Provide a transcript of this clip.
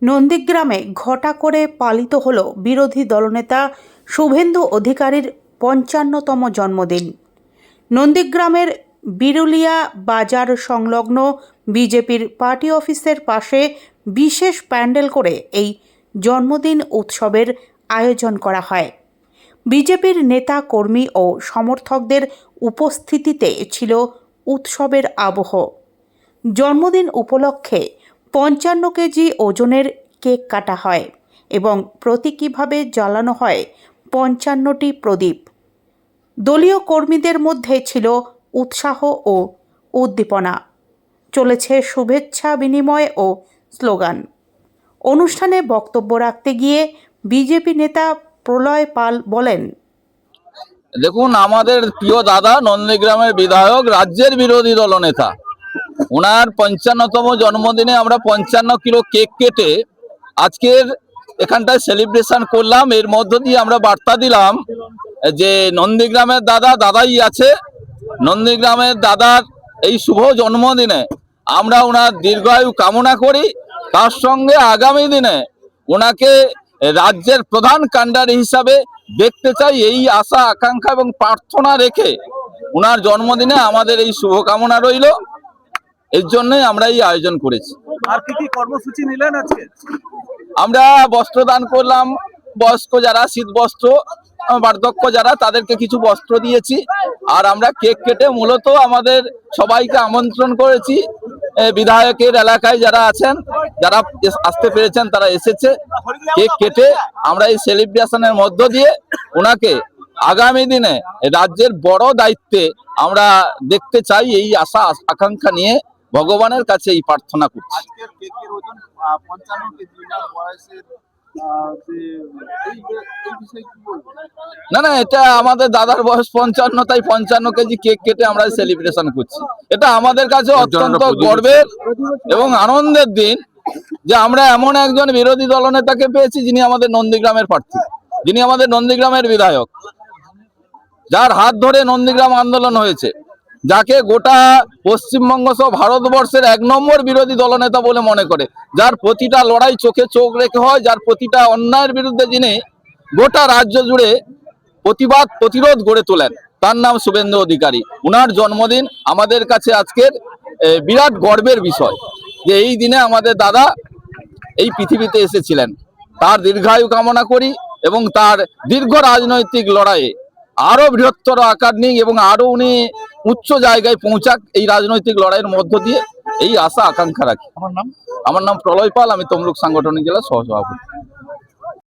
নন্দীগ্রামে ঘটা করে পালিত হল বিরোধী দলনেতা শুভেন্দু অধিকারীর ৫৫তম জন্মদিন। নন্দীগ্রামের বিরুলিয়া বাজার সংলগ্ন বিজেপির পার্টি অফিসের পাশে বিশেষ প্যান্ডেল করে এই জন্মদিন উৎসবের আয়োজন করা হয়। বিজেপির নেতা কর্মী ও সমর্থকদের উপস্থিতিতে ছিল উৎসবের আবহ। জন্মদিন উপলক্ষে ৫৫ কেজি ওজনের কেক কাটা হয় এবং প্রতীকীভাবে জ্বালানো হয় ৫৫টি প্রদীপ। দলীয় কর্মীদের মধ্যে ছিল উৎসাহ ও উদ্দীপনা। চলেছে শুভেচ্ছা বিনিময় ও স্লোগান। অনুষ্ঠানে বক্তব্য রাখতে গিয়ে বিজেপি নেতা প্রলয় পাল বলেন, দেখুন, আমাদের প্রিয় দাদা নন্দীগ্রামের বিধায়ক, রাজ্যের বিরোধী দলনেতা, ওনার ৫৫তম জন্মদিনে আমরা ৫৫ কিলো কেক কেটে আজকের এখানটায় সেলিব্রেশন করলাম। এর মধ্য দিয়ে আমরা বার্তা দিলাম যে নন্দীগ্রামের দাদা দাদাই আছে। নন্দীগ্রামের দাদার এই শুভ জন্মদিনে আমরা ওনার দীর্ঘায়ু কামনা করি। তার সঙ্গে আগামী দিনে ওনাকে রাজ্যের প্রধান কাণ্ডারি হিসাবে দেখতে চাই, এই আশা আকাঙ্ক্ষা এবং প্রার্থনা রেখে ওনার জন্মদিনে আমাদের এই শুভকামনা রইল। এর জন্যই আমরা এই আয়োজন করেছি। আর কি কি কর্মসূচি নিলেন আজকে? আমরা বস্ত্রদান করলাম। বয়স্ক যারা, শীত বস্ত্র, বার্ধক্য যারা, তাদেরকে কিছু বস্ত্র দিয়েছি। আর আমরা কেক কেটে মূলত আমাদের সবাইকে আমন্ত্রণ করেছি। বিধায়কের এলাকায় যারা আছেন, যারা আসতে পেরেছেন তারা এসেছে। কেক কেটে আমরা এই সেলিব্রেশনের মধ্য দিয়ে ওনাকে আগামী দিনে রাজ্যের বড় দায়িত্বে আমরা দেখতে চাই, এই আশা আকাঙ্ক্ষা নিয়ে ভগবানের কাছে এই প্রার্থনা করছি। আজকের কেকের ওজন ৫৫ কেজি, ওনার বয়সের এই বিষয়ে কি বলবেন? না, এটা আমাদের দাদার বয়স ৫৫, তাই ৫৫ কেজি কেক কেটে আমরা সেলিব্রেশন করছি। এটা আমাদের কাছে অত্যন্ত গর্বের এবং আনন্দের দিন যে আমরা এমন একজন বিরোধী দলনেতাকে পেয়েছি যিনি আমাদের নন্দীগ্রামের প্রার্থী, যিনি আমাদের নন্দীগ্রামের বিধায়ক, যার হাত ধরে নন্দীগ্রাম আন্দোলন হয়েছে, যাকে গোটা পশ্চিমবঙ্গ সহ ভারতবর্ষের ১ নম্বর বিরোধী দলনেতা বলে মনে করে, যার প্রতিটা লড়াই চোখে চোখ রেখে হয়, যার প্রতিটা অন্যায়ের বিরুদ্ধে যিনি গোটা রাজ্য জুড়ে প্রতিবাদ প্রতিরোধ গড়ে তোলেন, তার নাম শুভেন্দু অধিকারী। ওনার জন্মদিন আমাদের কাছে আজকের বিরাট গর্বের বিষয় যে এই দিনে আমাদের দাদা এই পৃথিবীতে এসেছিলেন। তার দীর্ঘায়ু কামনা করি এবং তার দীর্ঘ রাজনৈতিক লড়াইয়ে আরো বৃহত্তর আকার নিক এবং আরো উনি উচ্চ জায়গায় পৌঁছাক, এই রাজনৈতিক লড়াইয়ের মধ্য দিয়ে এই আশা আকাঙ্ক্ষা রাখি। আমার নাম প্রলয় পাল, আমি তমলুক সাংগঠনিক জেলা সহসভাপতি।